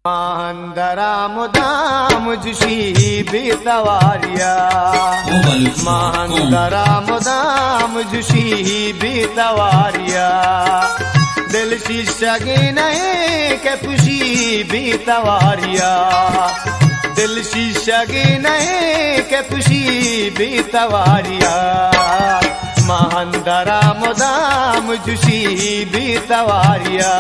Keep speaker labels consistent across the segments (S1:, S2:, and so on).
S1: माहंदरा मुदाम जुशी बीतवारिया माहंदरा मुदाम जुशी बीतवारिया दिल शीशगी नहीं के पुशी बीतवारिया दिल शीशगी नहीं के पुशी बीतवारिया माहंदरा मुदाम जुशी बीतवारिया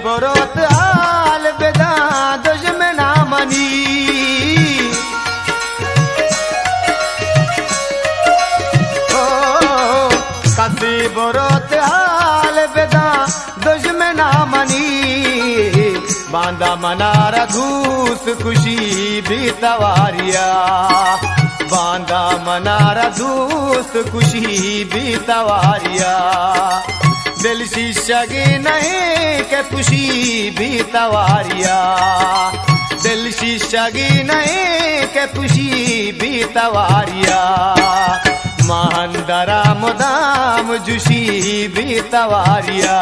S1: बरोत हाल बेदा दुश्मना मनी ओ कसी बरोत हाल बेदा दुश्मना मनी बांदा मनारा धूस खुशी भी तवारिया बांदा मनारा धूस खुशी भी तवारिया दिल शीशगी नहीं के पुशी भी तवारिया दिल शीशगी नहीं के पुशी भी तवारिया माहंदरा मुदाम जुशी भी तवारिया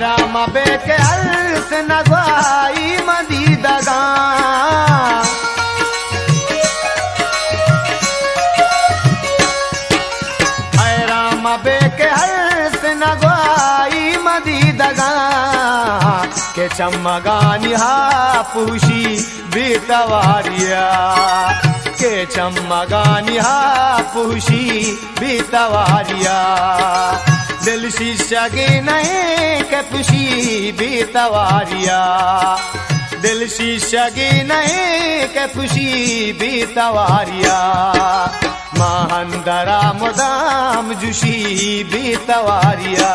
S1: राम बेके हर्ष नगवाई मदी दगा राम बेके हर्ष नगवाई मदी दगा के चमगानी हा पुशी बीतवारिया के चमगानी हा पुशी बीतवारिया दिल शीशगी नहीं के पुशी भी तवारिया दिल शीशगी नहीं के पुशी भी तवारिया माहंदरा मुदाम जुशी भी तवारिया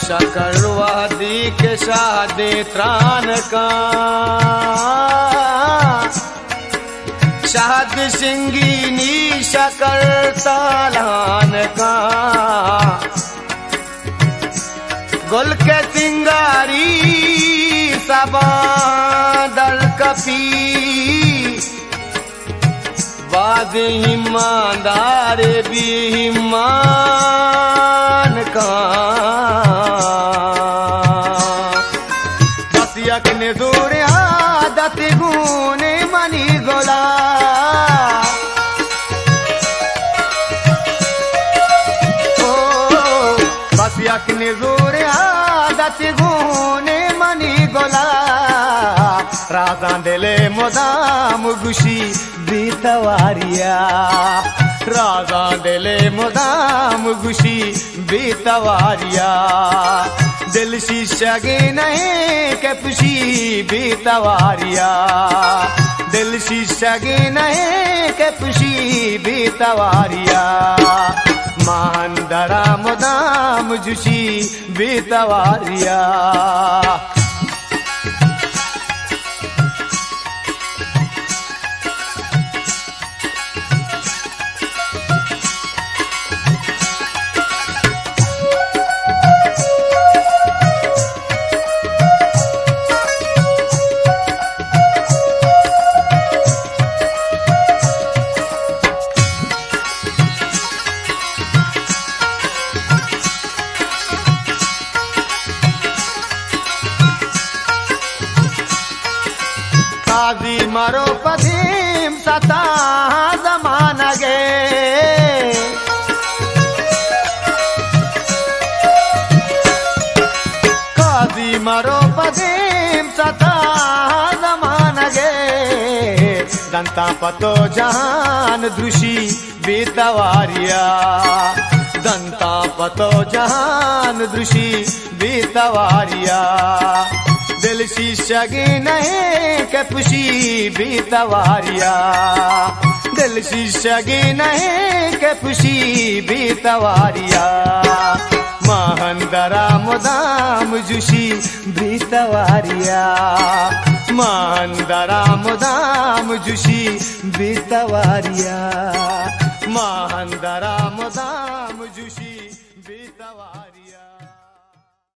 S1: शकरवादी के शादे त्रान का शाद सिंगीनी शकर तालान का गुल के सिंगारी सबा दल कपी बाद हिम्मादार भी हिम्मान का यकने दूर आदत गुने मनी गोला ओ बस यकने दूर आदत गुने मनी गोला राजा दिले मुदाम गुशी बीतवारिया राजा दिले मुदाम गुशी बीतवारिया दिल शीशगी नहीं के पुशी भी तवारिया दिल शीशगी नहीं के पुशी भी तवारिया माहंदरा मुदाम जुशी भी तवारिया काजी मरो पदीम सता जमान गे काजी मरो पदीम सता जमान गे दंता पतो जहान दृषि बीतवारिया दंता पतो जहान दृषि बीतवारिया दिल शीशगी नहीं के पुशी बीतवारिया दिल शीशगी नहीं के पुशी बीतवारिया महंदरा मुदाम जुशी बीतवारिया महंदरा मुदाम जुशी बीतवारिया महंदरा मुदाम